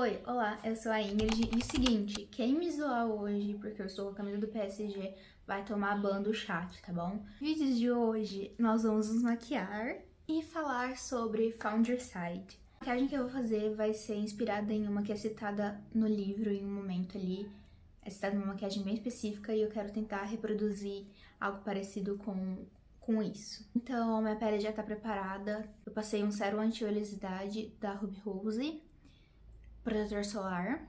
Oi, olá, eu sou a Ingrid e o seguinte, quem me zoar hoje porque eu estou com a camisa do PSG vai tomar ban do chat, tá bom? No vídeo de hoje nós vamos nos maquiar e falar sobre Found Your Side. A maquiagem que eu vou fazer vai ser inspirada em uma que é citada no livro em um momento ali. É citada uma maquiagem bem específica e eu quero tentar reproduzir algo parecido com isso. Então, minha pele já tá preparada. Eu passei um sérum anti-oleosidade da Ruby Rose, protetor solar.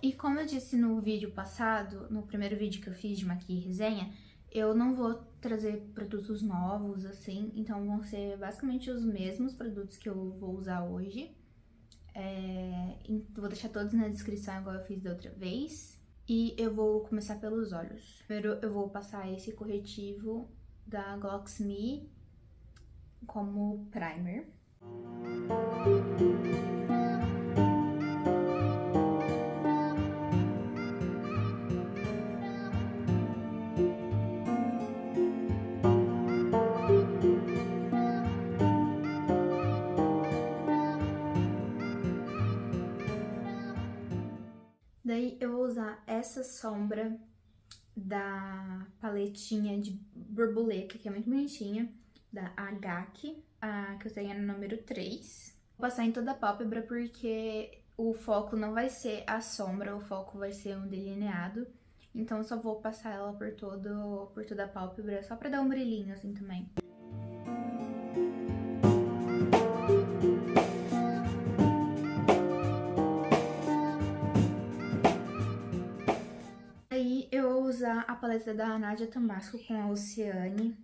E como eu disse no vídeo passado, no primeiro vídeo que eu fiz de maquiagem e resenha, eu não vou trazer produtos novos, assim, então vão ser basicamente os mesmos produtos que eu vou usar hoje. Vou deixar todos na descrição, igual eu fiz da outra vez. E eu vou começar pelos olhos. Primeiro eu vou passar esse corretivo da Gloxme como primer. Daí eu vou usar essa sombra da paletinha de borboleta, que é muito bonitinha, da Agaki, a que eu tenho no número 3. Vou passar em toda a pálpebra porque o foco não vai ser a sombra, o foco vai ser um delineado. Então eu só vou passar ela por toda a pálpebra, só pra dar um brilhinho assim também. Aí eu vou usar a paleta da Nadia Tambasco com a Oceane.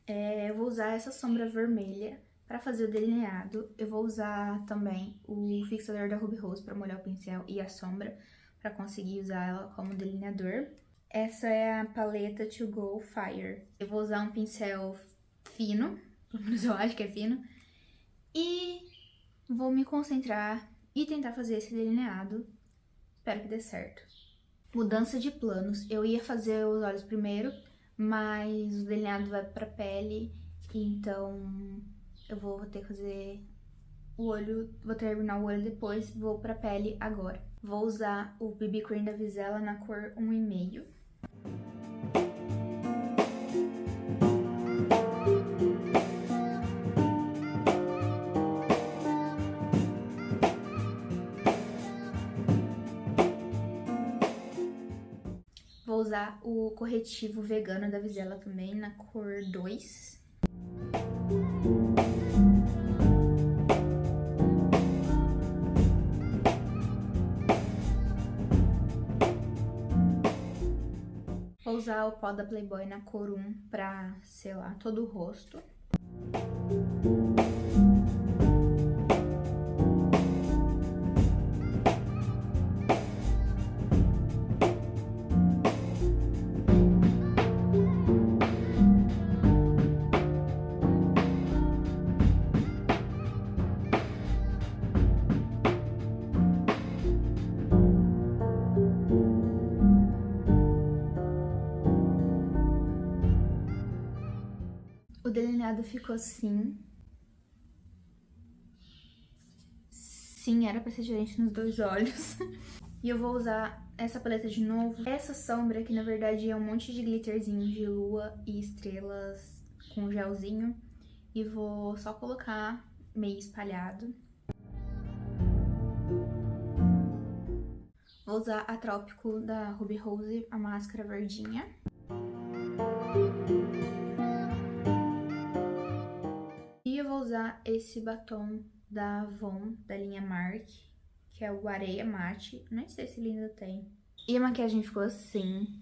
Eu vou usar essa sombra vermelha para fazer o delineado. Eu vou usar também o fixador da Ruby Rose para molhar o pincel e a sombra, para conseguir usar ela como delineador. Essa é a paleta To Go Fire. Eu vou usar um pincel fino, pelo menos eu acho que é fino, e vou me concentrar e tentar fazer esse delineado. Espero que dê certo. Mudança de planos. Eu ia fazer os olhos primeiro, mas o delineado vai pra pele, então eu vou ter que fazer o olho, vou terminar o olho depois, vou pra pele agora. Vou usar o BB Cream da Vizela na cor 1,5. Vou usar o corretivo vegano da Vizela também, na cor 2. Vou usar o pó da Playboy na cor 1 pra selar todo o rosto. O delineado ficou assim. Sim, era pra ser diferente nos dois olhos. E eu vou usar essa paleta de novo. Essa sombra, que na verdade é um monte de glitterzinho de lua e estrelas com gelzinho. E vou só colocar meio espalhado. Vou usar a Trópico da Ruby Rose, a máscara verdinha. E eu vou usar esse batom da Avon, da linha Mark, que é o Areia Mate. Nem sei se ele ainda tem. E a maquiagem ficou assim.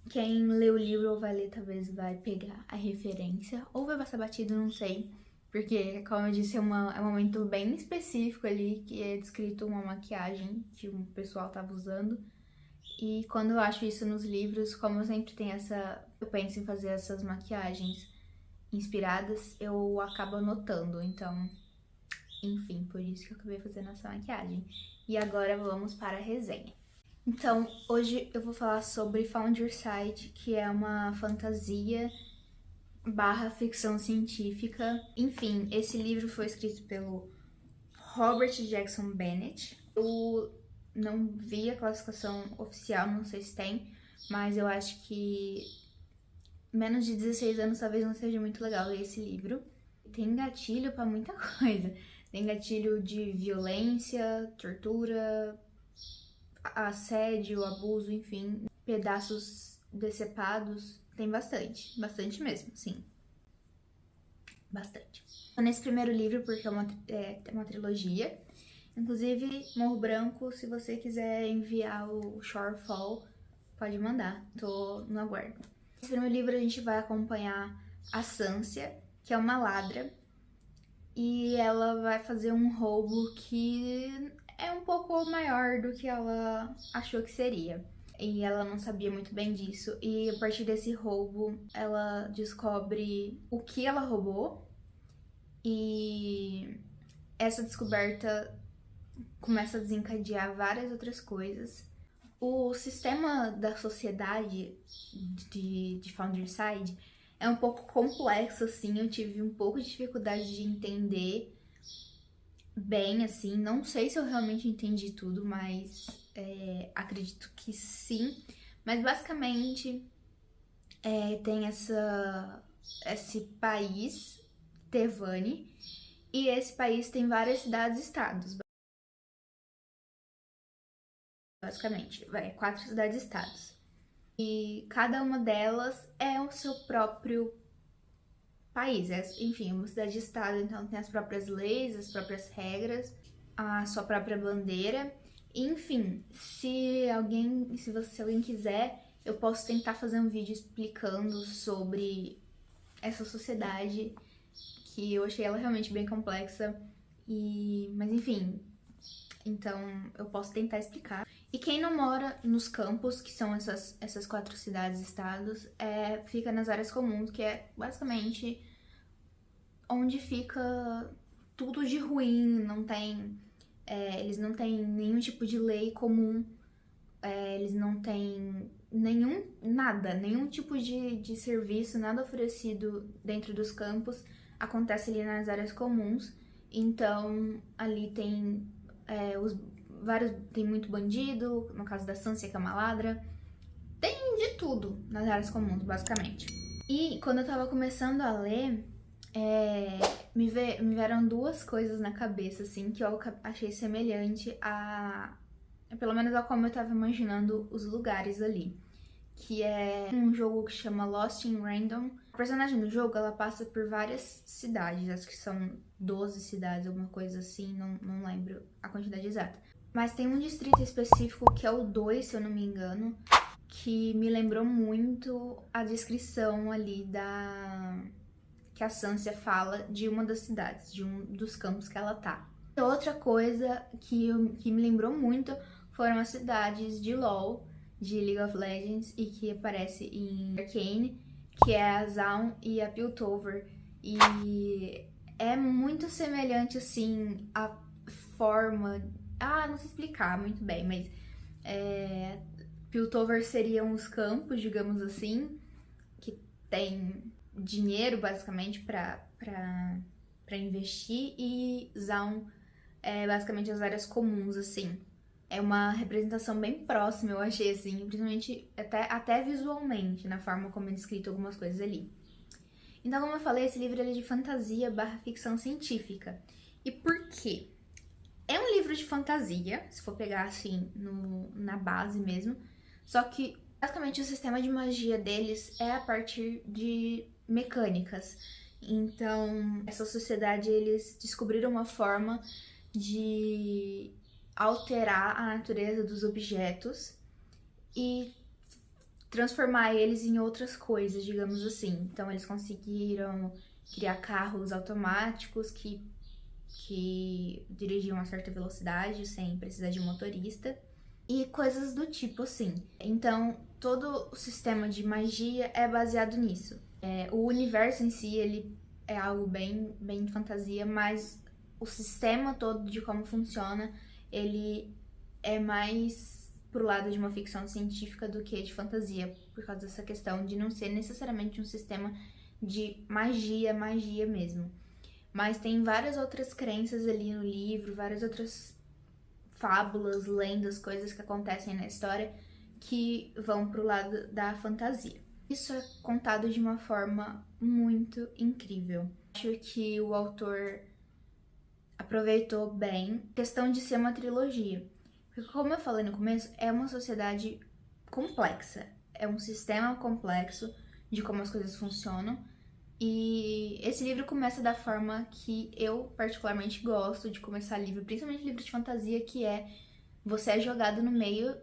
Quem lê o livro ou vai ler talvez vai pegar a referência, ou vai passar batido, não sei. Porque, como eu disse, é um momento bem específico ali, que é descrito uma maquiagem que o pessoal tava usando. E quando eu acho isso nos livros, como eu sempre tenho eu penso em fazer essas maquiagens inspiradas, eu acabo anotando, então, enfim, por isso que eu acabei fazendo essa maquiagem. E agora vamos para a resenha. Então, hoje eu vou falar sobre Founderside, que é uma fantasia barra ficção científica. Enfim, esse livro foi escrito pelo Robert Jackson Bennett. Eu não vi a classificação oficial, não sei se tem, mas eu acho que menos de 16 anos talvez não seja muito legal ler esse livro. Tem gatilho pra muita coisa. Tem gatilho de violência, tortura, assédio, abuso, enfim, pedaços decepados. Tem bastante, bastante mesmo, sim. Bastante. Nesse primeiro livro, porque é uma trilogia. Inclusive, Morro Branco, se você quiser enviar o Shorefall, pode mandar. Tô no aguardo. Nesse primeiro livro a gente vai acompanhar a Sância, que é uma ladra, e ela vai fazer um roubo que é um pouco maior do que ela achou que seria. E ela não sabia muito bem disso. E a partir desse roubo, ela descobre o que ela roubou. E essa descoberta começa a desencadear várias outras coisas. O sistema da sociedade de Founderside é um pouco complexo, assim. Eu tive um pouco de dificuldade de entender bem, assim. Não sei se eu realmente entendi tudo, mas acredito que sim. Mas basicamente tem esse país, Tevani, e esse país tem várias cidades-estados. Basicamente, 4 cidades-estados. E cada uma delas é o seu próprio país. Enfim, uma cidade-estado, então tem as próprias leis, as próprias regras, a sua própria bandeira. Enfim, se alguém quiser, eu posso tentar fazer um vídeo explicando sobre essa sociedade, que eu achei ela realmente bem complexa. Mas enfim, então eu posso tentar explicar. E quem não mora nos campos, que são essas 4 cidades-estados, fica nas áreas comuns, que é basicamente onde fica tudo de ruim, eles não têm nenhum tipo de lei comum, eles não têm nenhum tipo de serviço, nada oferecido dentro dos campos, acontece ali nas áreas comuns. Então, ali tem tem muito bandido, no caso da Sansa, que é uma ladra, tem de tudo nas áreas comuns, basicamente. E quando eu tava começando a ler, me vieram 2 coisas na cabeça, assim, que eu achei semelhante pelo menos a como eu tava imaginando os lugares ali. Que é um jogo que chama Lost in Random. A personagem do jogo, ela passa por várias cidades, acho que são 12 cidades, alguma coisa assim, não lembro a quantidade exata. Mas tem um distrito específico, que é o 2, se eu não me engano, que me lembrou muito a descrição ali que a Sansa fala de uma das cidades, de um dos campos que ela tá. Outra coisa que me lembrou muito foram as cidades de LoL, de League of Legends, e que aparece em Arcane, que é a Zaun e a Piltover. E é muito semelhante, assim, a forma... não sei explicar muito bem, mas... Piltover seriam os campos, digamos assim, que tem dinheiro, basicamente, pra investir, e Zaun é basicamente as áreas comuns, assim. É uma representação bem próxima, eu achei, assim, principalmente até visualmente, na forma como é descrito algumas coisas ali. Então, como eu falei, esse livro é de fantasia barra ficção científica. E por quê? É um livro de fantasia, se for pegar, assim, na base mesmo, só que, basicamente, o sistema de magia deles é a partir de mecânicas. Então, essa sociedade, eles descobriram uma forma de alterar a natureza dos objetos e transformar eles em outras coisas, digamos assim. Então, eles conseguiram criar carros automáticos que dirigiam a certa velocidade sem precisar de um motorista e coisas do tipo assim. Então, todo o sistema de magia é baseado nisso. O universo em si, ele é algo bem, bem fantasia, mas o sistema todo de como funciona, ele é mais pro lado de uma ficção científica do que de fantasia, por causa dessa questão de não ser necessariamente um sistema de magia mesmo. Mas tem várias outras crenças ali no livro, várias outras fábulas, lendas, coisas que acontecem na história que vão pro lado da fantasia. Isso é contado de uma forma muito incrível. Acho que o autor aproveitou bem a questão de ser uma trilogia. Porque, como eu falei no começo, é uma sociedade complexa. É um sistema complexo de como as coisas funcionam. E esse livro começa da forma que eu particularmente gosto de começar livro, principalmente livro de fantasia, que é você é jogado no meio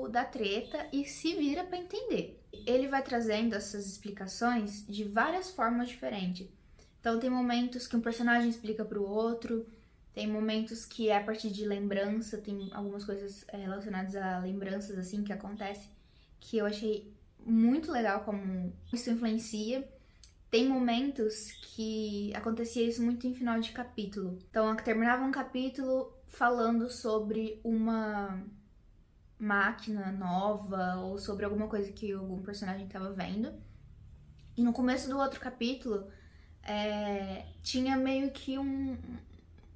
da treta e se vira pra entender. Ele vai trazendo essas explicações de várias formas diferentes. Então tem momentos que um personagem explica pro outro, tem momentos que é a partir de lembrança, tem algumas coisas relacionadas a lembranças assim que acontecem, que eu achei muito legal como isso influencia. Tem momentos que acontecia isso muito em final de capítulo. Então, terminava um capítulo falando sobre uma máquina nova ou sobre alguma coisa que algum personagem estava vendo. E no começo do outro capítulo, tinha meio que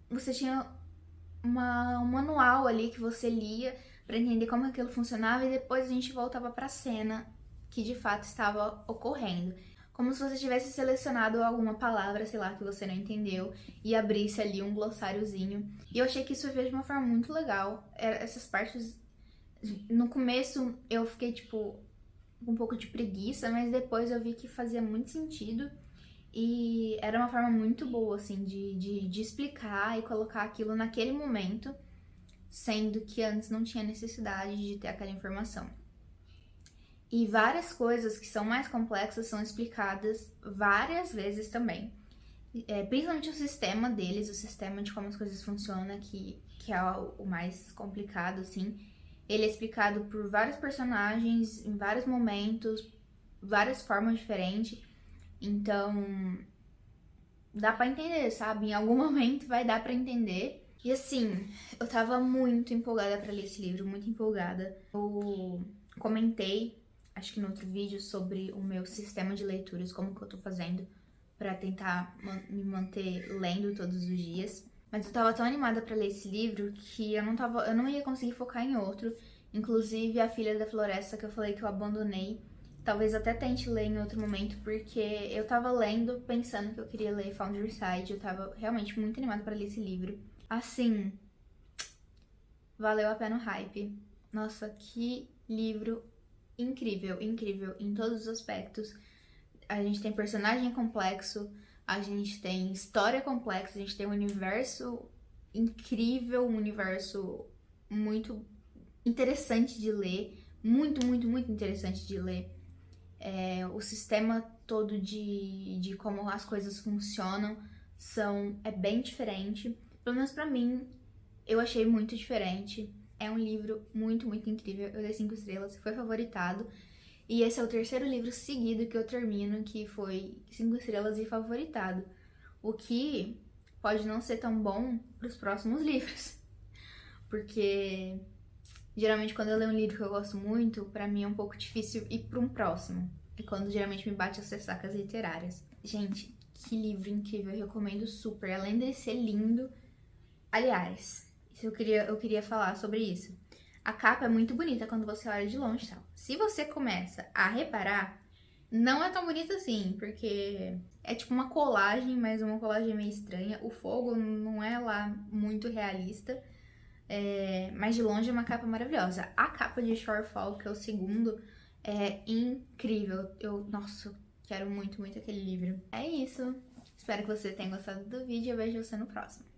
você tinha um manual ali que você lia para entender como aquilo funcionava e depois a gente voltava para a cena que de fato estava ocorrendo. Como se você tivesse selecionado alguma palavra, sei lá, que você não entendeu e abrisse ali um glossáriozinho. E eu achei que isso veio de uma forma muito legal. Essas partes, no começo eu fiquei tipo com um pouco de preguiça, mas depois eu vi que fazia muito sentido. E era uma forma muito boa, assim, de explicar e colocar aquilo naquele momento, sendo que antes não tinha necessidade de ter aquela informação. E várias coisas que são mais complexas são explicadas várias vezes também. Principalmente o sistema deles, o sistema de como as coisas funcionam, que é o mais complicado, assim. Ele é explicado por vários personagens, em vários momentos, várias formas diferentes. Então, dá pra entender, sabe? Em algum momento vai dar pra entender. E assim, eu tava muito empolgada pra ler esse livro, muito empolgada. Eu comentei, acho que no outro vídeo, sobre o meu sistema de leituras, como que eu tô fazendo pra tentar me manter lendo todos os dias. Mas eu tava tão animada pra ler esse livro que eu não ia conseguir focar em outro. Inclusive, A Filha da Floresta, que eu falei que eu abandonei, talvez até tente ler em outro momento, porque eu tava lendo pensando que eu queria ler Founderside. Eu tava realmente muito animada pra ler esse livro. Assim, valeu a pena o hype. Nossa, que livro incrível, incrível em todos os aspectos. A gente tem personagem complexo, a gente tem história complexa, a gente tem um universo incrível, um universo muito interessante de ler, muito, muito, muito interessante de ler. O sistema todo de como as coisas funcionam é bem diferente. Pelo menos pra mim, eu achei muito diferente. É um livro muito, muito incrível. Eu dei 5 estrelas, foi favoritado. E esse é o terceiro livro seguido que eu termino, que foi 5 estrelas e favoritado. O que pode não ser tão bom pros próximos livros. Porque geralmente quando eu leio um livro que eu gosto muito, pra mim é um pouco difícil ir pra um próximo. É quando geralmente me bate as ressacas literárias. Gente, que livro incrível, eu recomendo super. Além de ser lindo. Aliás, eu queria falar sobre isso. A capa é muito bonita quando você olha de longe, tal. Se você começa a reparar, não é tão bonita assim, porque é tipo uma colagem, mas uma colagem meio estranha. O fogo não é lá muito realista, mas de longe é uma capa maravilhosa. A capa de Shorefall, que é o segundo, é incrível. Nossa, eu quero muito, muito aquele livro. É isso. Espero que você tenha gostado do vídeo e eu vejo você no próximo.